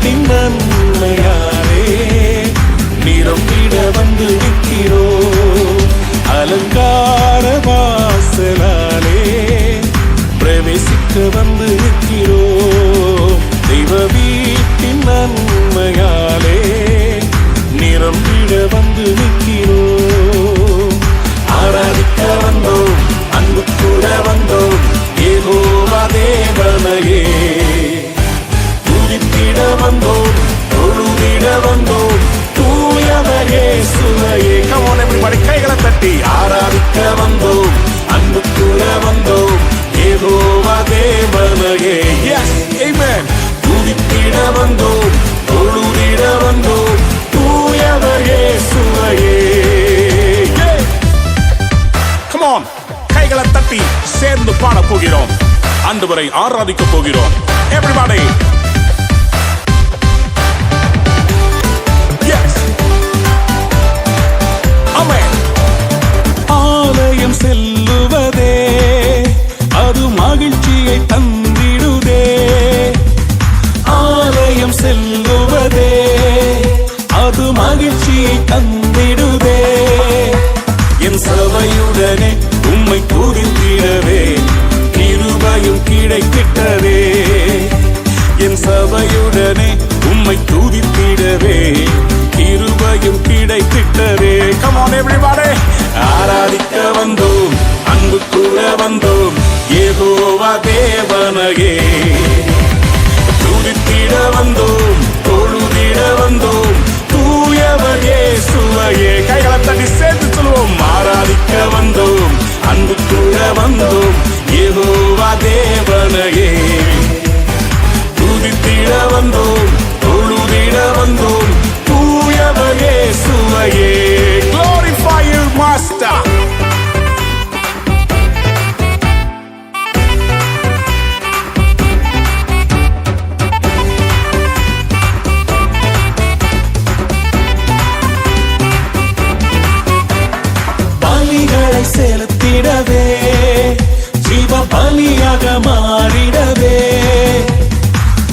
வீட்டின் நன்மையாலே நிரம்பிட வந்து நிற்கிறோம். அலங்கார வாசலாலே பிரவேசிக்க வந்து நிற்கிறோம். தெய்வ வீட்டின் நன்மையாலே நிரம்பிட வந்து நிற்கிறோம். ஆராதிக்க வந்தோம், அன்பு கூட வந்தோம், யெகோவா தேவனையே துதித்திட வந்தோம், தொழுதிட வந்தோம், தூயவர் இயேசுவையே. Come on everybody, கைகளை தட்டி ஆராதிக்க வந்தோம், அன்பு கூட வந்தோம், யெகோவா தேவனையே. Yes, amen. துதித்திட வந்தோம், தொழுதிட வந்தோம், தூயவர் இயேசுவையே. Come on, கைகளை தட்டி சேர்ந்து பாட போகிறோம், ஆண்டவரை ஆராதிக்க போகிறோம். Everybody, yes, amen. ஆலயம் செல்லுவதே அது மகிழ்ச்சியை தந்திடுதே. ஆலயம் செல்லுவதே அது மகிழ்ச்சியை தந்திடுதே. என் சபையுடனே உம்மை துதித்திடவே கிருபையும் கிடைத்திட்டதே. என் சபையுடனே உம்மை துதித்திடவே கிருபையும் கிடைத்திட்டதே. Come on everybody, ஆராதிக்க வந்தோம், அன்பு கூட வந்தோம், யெகோவா தேவனையே துதித்திட வந்தோம், தொழுதிட வந்தோம், தூயவர் இயேசுவையே. கைகளை தட்டி சேர்த்து சொல்லுவோம், ஆராதிக்க வந்தோம், அன்பு கூட வந்தோம், யெகோவா தேவனையே துதித்திட வந்தோம், தொழுதிட வந்தோம், தூயவர் இயேசுவையே. Glorify your master. பலிகளை செலுத்திடவே ஜீவ பலியாக மாறிடவே.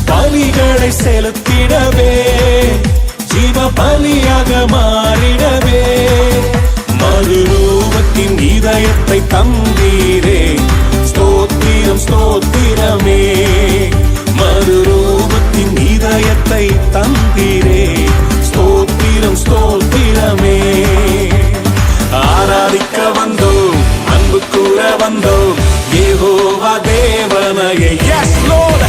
பலிகளை செலுத்திடவே ஜீவ பலியாக மாறிடவே. மறுரூபத்தின் இதயத்தை தந்தீரே, ஸ்தோத்திரம் ஸ்தோத்திரமே. மறுரூபத்தின் இதயத்தை தந்தீரே, ஸ்தோத்திரம் ஸ்தோத்திரமே. ஆராதிக்க வந்தோம், அன்பு கூற வந்தோம், யெகோவா தேவனையே. Yes Lord,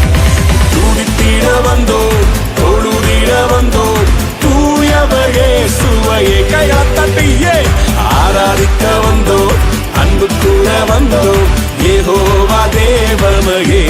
துதித்திட வந்தோம், தொழுதிட வந்தோம், தூயவர் இயேசுவையே. கைகளை தட்டி ஆராதிக்க வந்தோம், அன்பு கூற வந்தோம், யெகோவா தேவனையே.